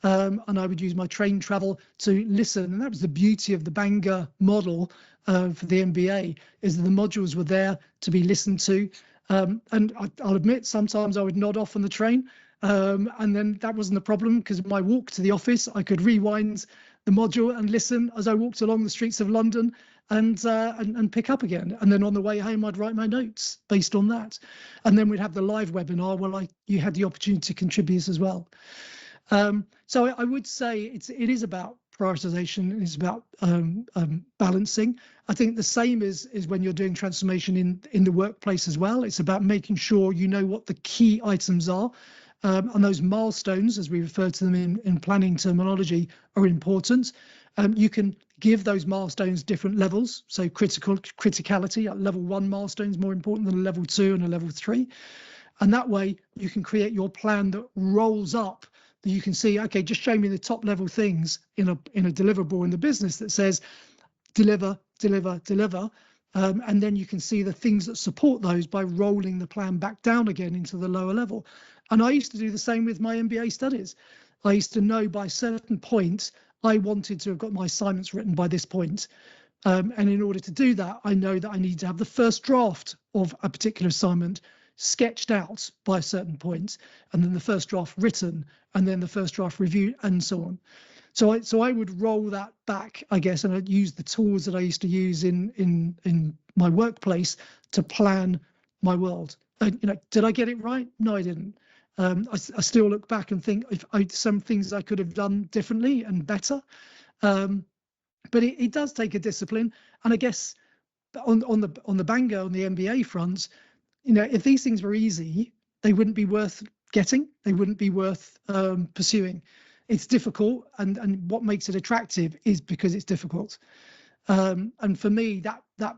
and I would use my train travel to listen. And that was the beauty of the Bangor model for the MBA, is that the modules were there to be listened to. And I'll admit, sometimes I would nod off on the train, and then that wasn't a problem, because my walk to the office, I could rewind the module and listen as I walked along the streets of London, and pick up again. And then on the way home, I'd write my notes based on that. And then we'd have the live webinar where you had the opportunity to contribute as well. So I would say it is about prioritization. It's about balancing. I think the same is when you're doing transformation in the workplace as well. It's about making sure you know what the key items are. And those milestones, as we refer to them in planning terminology, are important. You can give those milestones different levels. So criticality, at level 1 milestone is more important than a level 2 and a level 3. And that way you can create your plan that rolls up, that you can see, okay, just show me the top level things in a deliverable in the business that says deliver, deliver, deliver. And then you can see the things that support those by rolling the plan back down again into the lower level. And I used to do the same with my MBA studies. I used to know by certain points I wanted to have got my assignments written by this point. And in order to do that, I know that I need to have the first draft of a particular assignment sketched out by a certain point, and then the first draft written, and then the first draft reviewed, and so on. So I would roll that back, I guess, and I'd use the tools that I used to use in my workplace to plan my world. Did I get it right? No, I didn't. I still look back and think some things I could have done differently and better. But it does take a discipline, and I guess on the Bangor, on the MBA front, if these things were easy, they wouldn't be worth getting. They wouldn't be worth pursuing. It's difficult, and what makes it attractive is because it's difficult. And for me, that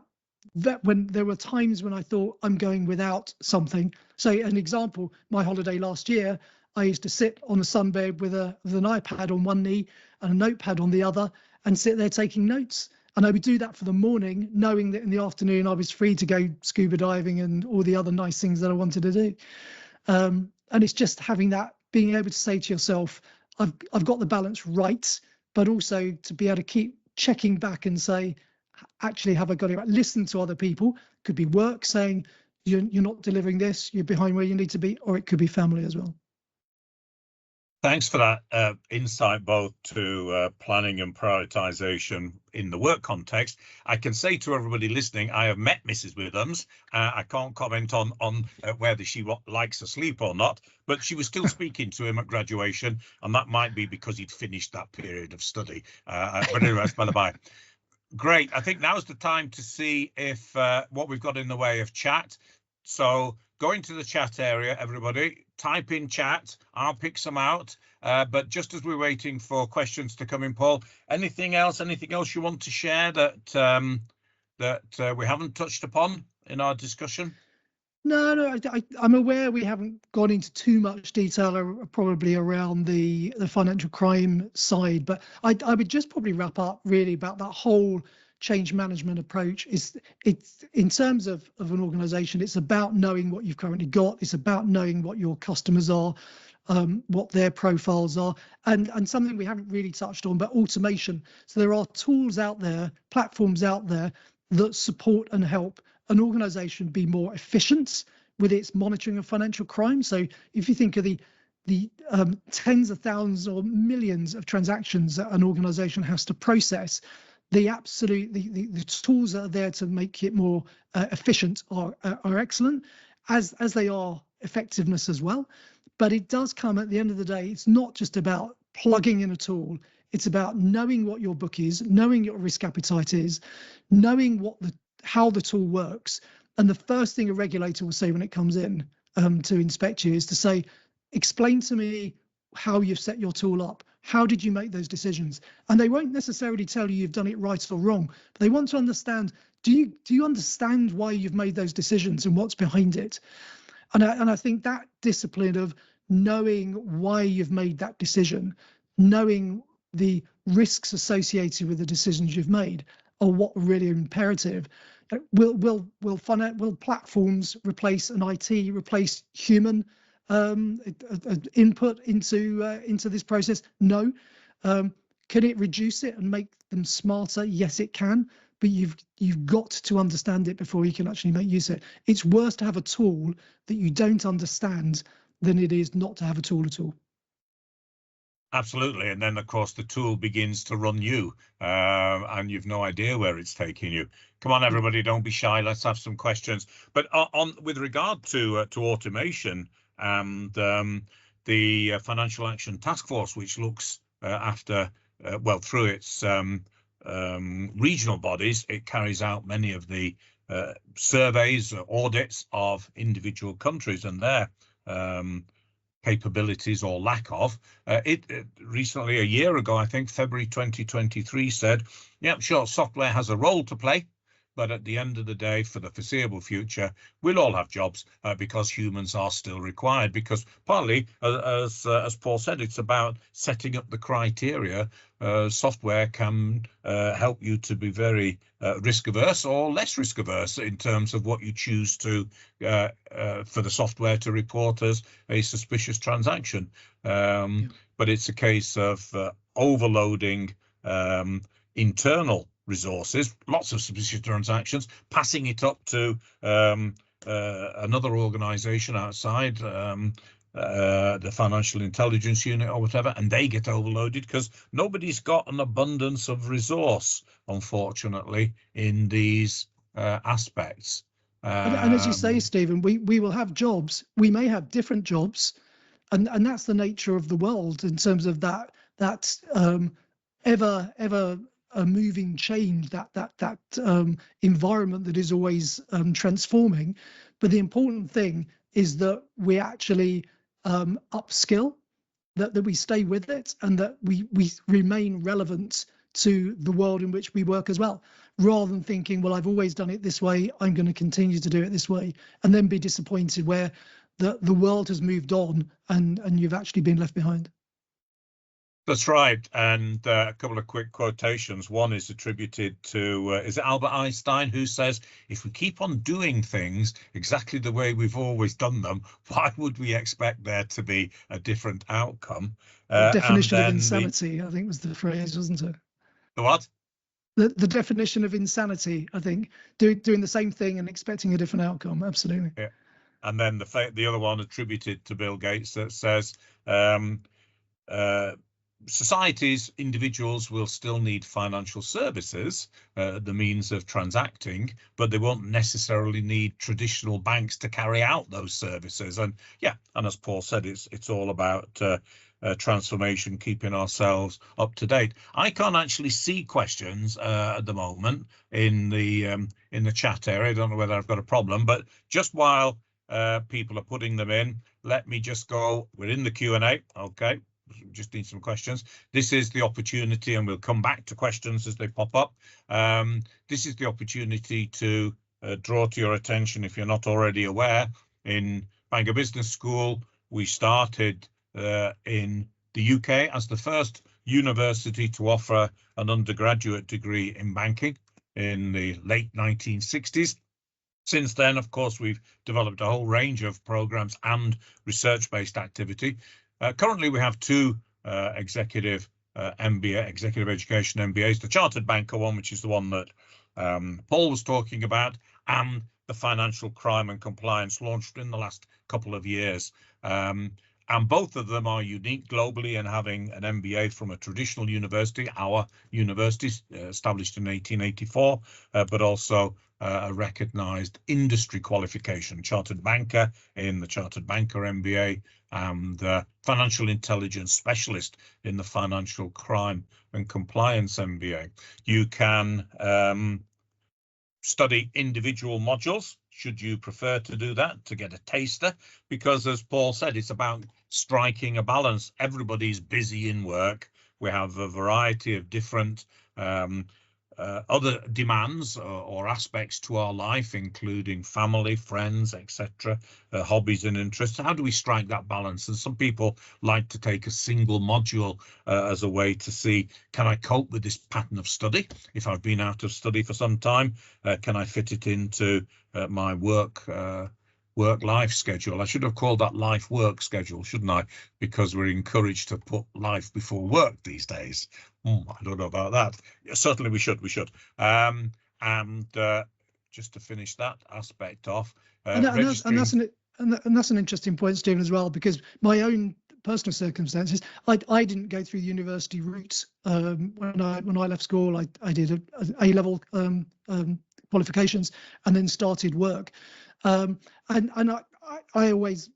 when there were times when I thought I'm going without something. So an example, my holiday last year, I used to sit on a sunbed with an iPad on one knee and a notepad on the other and sit there taking notes. And I would do that for the morning, knowing that in the afternoon I was free to go scuba diving and all the other nice things that I wanted to do. And it's just having that, being able to say to yourself, I've got the balance right, but also to be able to keep checking back and say, actually, have I got it right? Listen to other people. Could be work saying you're not delivering this, you're behind where you need to be, or it could be family as well. Thanks for that insight, both to planning and prioritization in the work context. I can say to everybody listening, I have met Mrs. Withams. I can't comment on whether she likes to sleep or not, but she was still speaking to him at graduation, and that might be because he'd finished that period of study. But anyway, by the by. Great. I think now's the time to see if what we've got in the way of chat. So go into the chat area, everybody, type in chat. I'll pick some out. But just as we're waiting for questions to come in, Paul, anything else you want to share that we haven't touched upon in our discussion? No, I'm aware we haven't gone into too much detail probably around the financial crime side, but I would just probably wrap up really about that whole change management approach. It's in terms of an organization, it's about knowing what you've currently got. It's about knowing what your customers are, what their profiles are, and something we haven't really touched on, but automation. So there are tools out there, platforms out there that support and help an organization be more efficient with its monitoring of financial crime. So if you think of the tens of thousands or millions of transactions that an organization has to process, the tools that are there to make it more efficient are excellent, as they are effectiveness as well. But it does come at the end of the day, it's not just about plugging in a tool. It's about knowing what your book is, knowing your risk appetite is, knowing how the tool works. And the first thing a regulator will say when it comes in to inspect you is to say, explain to me how you've set your tool up. How did you make those decisions? And they won't necessarily tell you you've done it right or wrong, but they want to understand, do you understand why you've made those decisions and what's behind it? And I think that discipline of knowing why you've made that decision, knowing the risks associated with the decisions you've made, are what really are imperative. Will platforms replace an IT, replace human input into this process? No. Can it reduce it and make them smarter? Yes, it can. But you've got to understand it before you can actually make use of it. It's worse to have a tool that you don't understand than it is not to have a tool at all. Absolutely. And then, of course, the tool begins to run you and you've no idea where it's taking you. Come on, everybody, don't be shy. Let's have some questions. But with regard to automation and the Financial Action Task Force, which looks after well, through its regional bodies, it carries out many of the surveys, audits of individual countries and their capabilities or lack of. It recently, a year ago, I think February 2023, said, yeah, sure, software has a role to play, but at the end of the day, for the foreseeable future, we'll all have jobs because humans are still required. Because partly, as Paul said, it's about setting up the criteria. Software can help you to be very risk averse or less risk averse in terms of what you choose to for the software to report as a suspicious transaction. But it's a case of overloading internal resources, lots of suspicious transactions, passing it up to another organization outside, the financial intelligence unit or whatever, and they get overloaded because nobody's got an abundance of resource, unfortunately, in these aspects. And as you say, Stephen, we will have jobs. We may have different jobs, and that's the nature of the world in terms of that ever a moving change, that environment that is always transforming. But the important thing is that we actually upskill, that we stay with it, and that we remain relevant to the world in which we work as well, rather than thinking, well, I've always done it this way, I'm going to continue to do it this way, and then be disappointed where the world has moved on and you've actually been left behind. That's right. And a couple of quick quotations. One is attributed to, is it Albert Einstein, who says, if we keep on doing things exactly the way we've always done them, why would we expect there to be a different outcome? The definition of insanity, I think, was the phrase, wasn't it? The what? The definition of insanity, I think, doing the same thing and expecting a different outcome. Absolutely. Yeah. And then the other one attributed to Bill Gates that says, societies, individuals will still need financial services, the means of transacting, but they won't necessarily need traditional banks to carry out those services. And yeah, and as Paul said, it's all about transformation, keeping ourselves up to date. I can't actually see questions at the moment in the chat area. I don't know whether I've got a problem, but just while people are putting them in, let me just go. We're in the Q&A. Okay. Just need some questions. This is the opportunity, and we'll come back to questions as they pop up. This is the opportunity to draw to your attention, if you're not already aware, in Bangor Business School, we started in the UK as the first university to offer an undergraduate degree in banking in the late 1960s. Since then, of course, we've developed a whole range of programs and research-based activity. Currently, we have two executive MBA, executive education MBAs, the Chartered Banker one, which is the one that Paul was talking about, and the Financial Crime and Compliance, launched in the last couple of years. And both of them are unique globally in having an MBA from a traditional university, our university, established in 1884, but also a recognised industry qualification, Chartered Banker in the Chartered Banker MBA, and Financial Intelligence Specialist in the Financial Crime and Compliance MBA. You can study individual modules, should you prefer to do that, to get a taster, because as Paul said, it's about striking a balance. Everybody's busy in work. We have a variety of different other demands or aspects to our life, including family, friends, etc., hobbies and interests. How do we strike that balance? And some people like to take a single module as a way to see, can I cope with this pattern of study? If I've been out of study for some time, can I fit it into my work-life schedule? I should have called that life-work schedule, shouldn't I? Because we're encouraged to put life before work these days. I don't know about that. Yeah, certainly we should. And just to finish that aspect off, and that's an interesting point, Stephen, as well, because my own personal circumstances, I didn't go through the university route. When I left school, I did A-level qualifications and then started work. And I always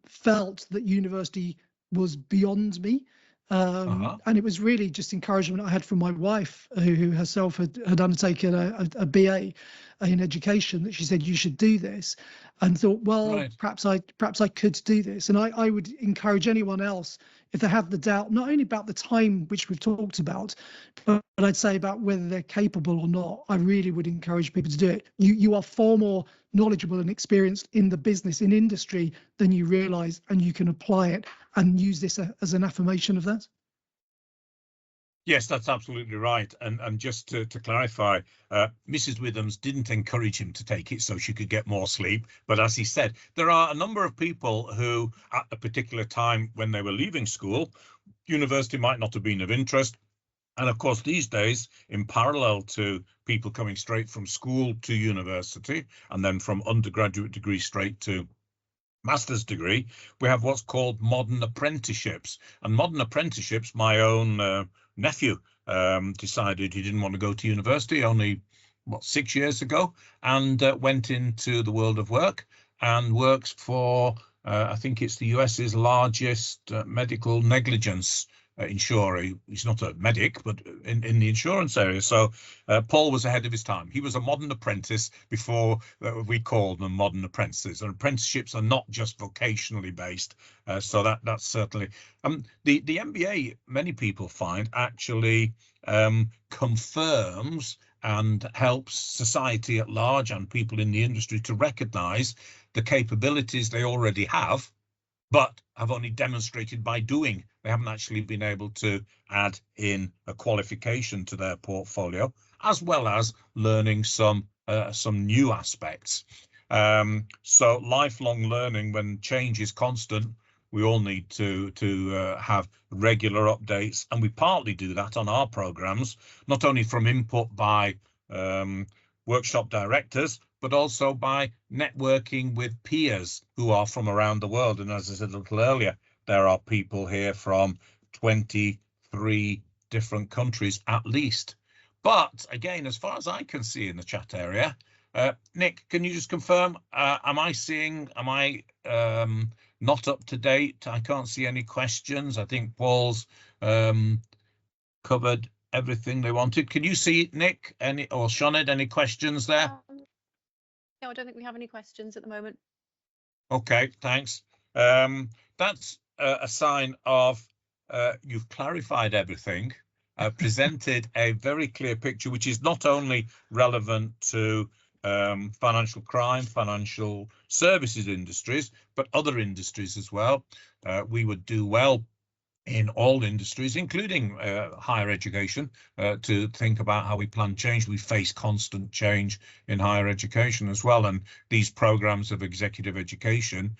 felt that university was beyond me. And it was really just encouragement I had from my wife, who herself had undertaken a BA in education, that she said, you should do this, and thought, well, Right. perhaps I could do this. And I would encourage anyone else, if they have the doubt, not only about the time which we've talked about, but I'd say about whether they're capable or not, I really would encourage people to do it. You are far more knowledgeable and experienced in the business, in industry, than you realise, and you can apply it and use this as an affirmation of that. Yes, that's absolutely right. And just to clarify, Mrs. Withams didn't encourage him to take it so she could get more sleep. But as he said, there are a number of people who, at a particular time when they were leaving school, university might not have been of interest. And of course, these days, in parallel to people coming straight from school to university, and then from undergraduate degree straight to master's degree, we have what's called modern apprenticeships. And modern apprenticeships, my own nephew decided he didn't want to go to university only, 6 years ago, and went into the world of work and works for, I think it's the US's largest medical negligence insurer. He's not a medic, but in the insurance area. So Paul was ahead of his time. He was a modern apprentice before we called them modern apprentices. And apprenticeships are not just vocationally based. So that's certainly the MBA, many people find, actually confirms and helps society at large and people in the industry to recognize the capabilities they already have, but have only demonstrated by doing. They haven't actually been able to add in a qualification to their portfolio, as well as learning some new aspects. So lifelong learning, when change is constant, we all need to have regular updates, and we partly do that on our programs, not only from input by workshop directors, but also by networking with peers who are from around the world. And as I said a little earlier, there are people here from 23 different countries at least. But again, as far as I can see in the chat area, Nick, can you just confirm, am I not up to date? I can't see any questions. I think Paul's covered everything they wanted. Can you see, Nick, or Shoned, any questions there? No, I don't think we have any questions at the moment. Okay, thanks. That's a sign of you've clarified everything, presented a very clear picture, which is not only relevant to financial crime, financial services industries, but other industries as well. We would do well in all industries, including higher education, to think about how we plan change. We face constant change in higher education as well. And these programs of executive education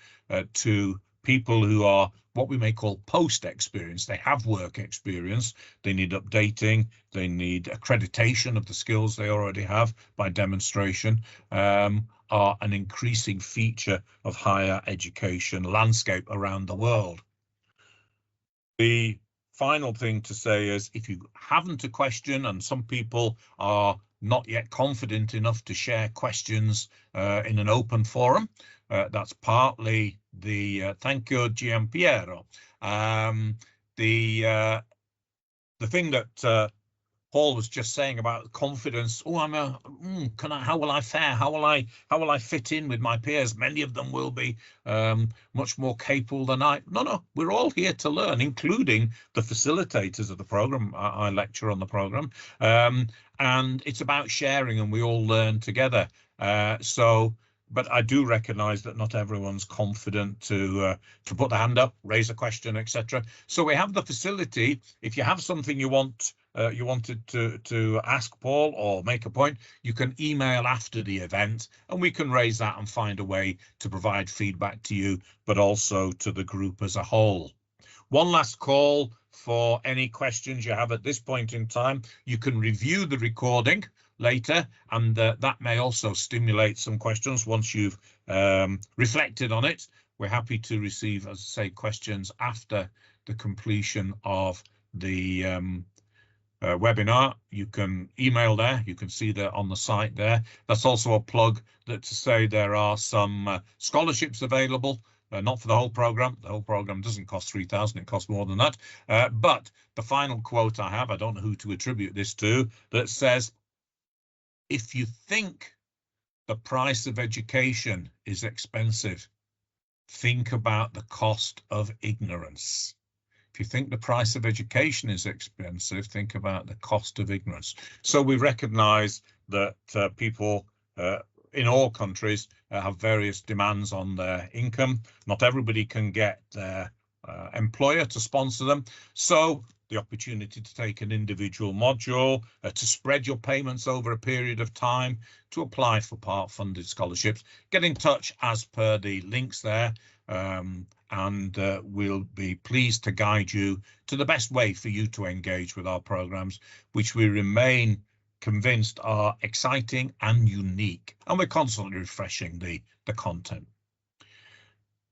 to people who are what we may call post-experience, they have work experience, they need updating, they need accreditation of the skills they already have by demonstration, are an increasing feature of higher education landscape around the world. The final thing to say is, if you haven't a question, and some people are not yet confident enough to share questions in an open forum, that's partly the thank you, Giampiero. The thing that Paul was just saying about confidence. Oh, how will I fare? How will I fit in with my peers? Many of them will be much more capable than I. No, we're all here to learn, including the facilitators of the program. I lecture on the program, and it's about sharing, and we all learn together. But I do recognise that not everyone's confident to put the hand up, raise a question, etc. So we have the facility. If you have something you wanted to ask Paul or make a point, you can email after the event, and we can raise that and find a way to provide feedback to you, but also to the group as a whole. One last call for any questions you have at this point in time. You can review the recording later, and that may also stimulate some questions once you've reflected on it. We're happy to receive, as I say, questions after the completion of the webinar. You can email there, you can see that on the site there. That's also a plug to say there are some scholarships available not for the whole program. The whole program doesn't cost 3,000, it costs more than that. But the final quote I have, I don't know who to attribute this to, that says, if you think the price of education is expensive, think about the cost of ignorance. If you think the price of education is expensive, think about the cost of ignorance. So we recognise that people in all countries have various demands on their income. Not everybody can get their employer to sponsor them. So the opportunity to take an individual module, to spread your payments over a period of time, to apply for part-funded scholarships. Get in touch as per the links there, and we'll be pleased to guide you to the best way for you to engage with our programs, which we remain convinced are exciting and unique, and we're constantly refreshing the content.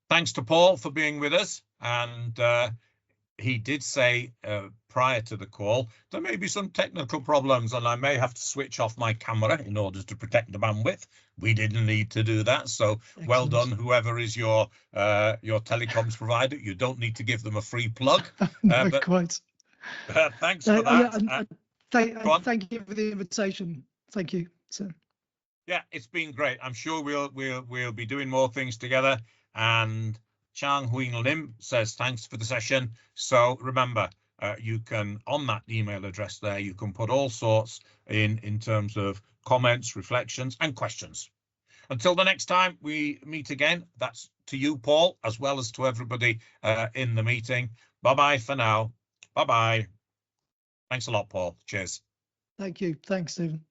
Thanks to Paul for being with us, and he did say prior to the call there may be some technical problems and I may have to switch off my camera in order to protect the bandwidth. We didn't need to do that, so excellent. Well done, whoever is your telecoms provider. You don't need to give them a free plug. No, but quite. Thanks for that. Yeah, thank you for the invitation. Thank you. So yeah, it's been great. I'm sure we'll be doing more things together. And Chang Huing Lim says thanks for the session. So remember, you can, on that email address there, you can put all sorts in terms of comments, reflections and questions. Until the next time we meet again, that's to you, Paul, as well as to everybody in the meeting. Bye-bye for now. Bye-bye. Thanks a lot, Paul. Cheers. Thank you. Thanks, Stephen.